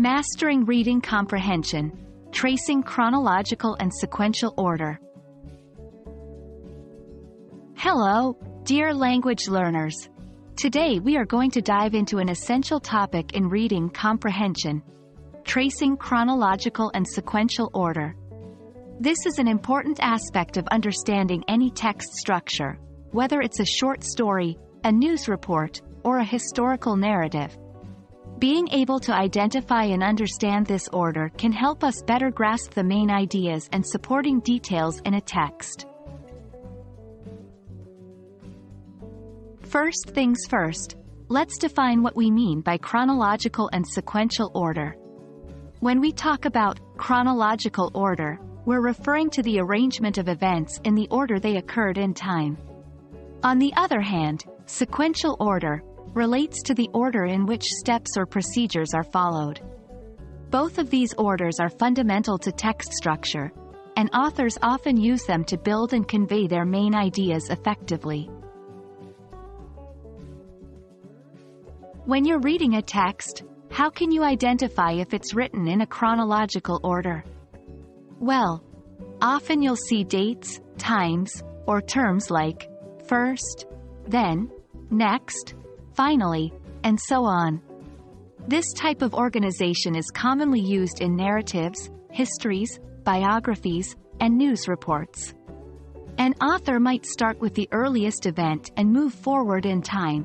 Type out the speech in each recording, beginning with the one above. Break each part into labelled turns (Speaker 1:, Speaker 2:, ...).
Speaker 1: Mastering Reading Comprehension, Tracing Chronological and Sequential Order. Hello, dear language learners. Today we are going to dive into an essential topic in reading comprehension, tracing chronological and sequential order. This is an important aspect of understanding any text structure, whether it's a short story, a news report, or a historical narrative. Being able to identify and understand this order can help us better grasp the main ideas and supporting details in a text. First things first, let's define what we mean by chronological and sequential order. When we talk about chronological order, we're referring to the arrangement of events in the order they occurred in time. On the other hand, sequential order relates to the order in which steps or procedures are followed. Both of these orders are fundamental to text structure, and authors often use them to build and convey their main ideas effectively. When you're reading a text, how can you identify if it's written in a chronological order? Well, often you'll see dates, times, or terms like first, then, next, finally, and so on. This type of organization is commonly used in narratives, histories, biographies, and news reports. An author might start with the earliest event and move forward in time,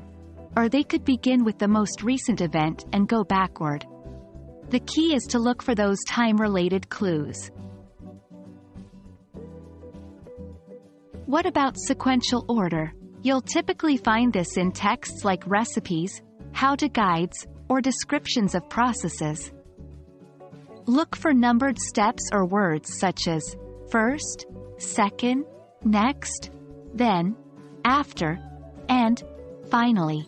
Speaker 1: or they could begin with the most recent event and go backward. The key is to look for those time-related clues. What about sequential order? You'll typically find this in texts like recipes, how-to guides, or descriptions of processes. Look for numbered steps or words such as first, second, next, then, after, and finally.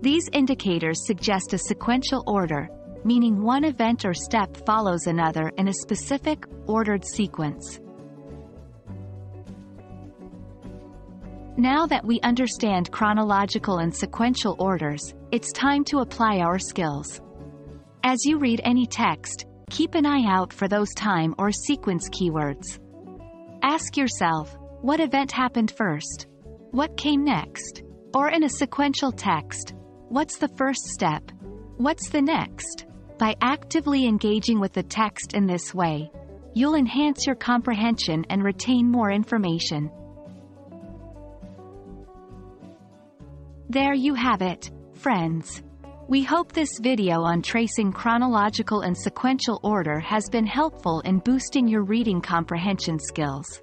Speaker 1: These indicators suggest a sequential order, meaning one event or step follows another in a specific, ordered sequence. Now that we understand chronological and sequential orders, it's time to apply our skills. As you read any text, keep an eye out for those time or sequence keywords. Ask yourself, what event happened first? What came next? Or in a sequential text, what's the first step? What's the next? By actively engaging with the text in this way, you'll enhance your comprehension and retain more information. There you have it, friends. We hope this video on tracing chronological and sequential order has been helpful in boosting your reading comprehension skills.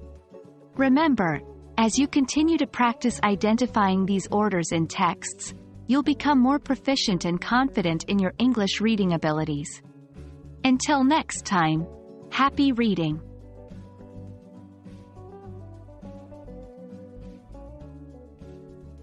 Speaker 1: Remember, as you continue to practice identifying these orders in texts, you'll become more proficient and confident in your English reading abilities. Until next time, happy reading!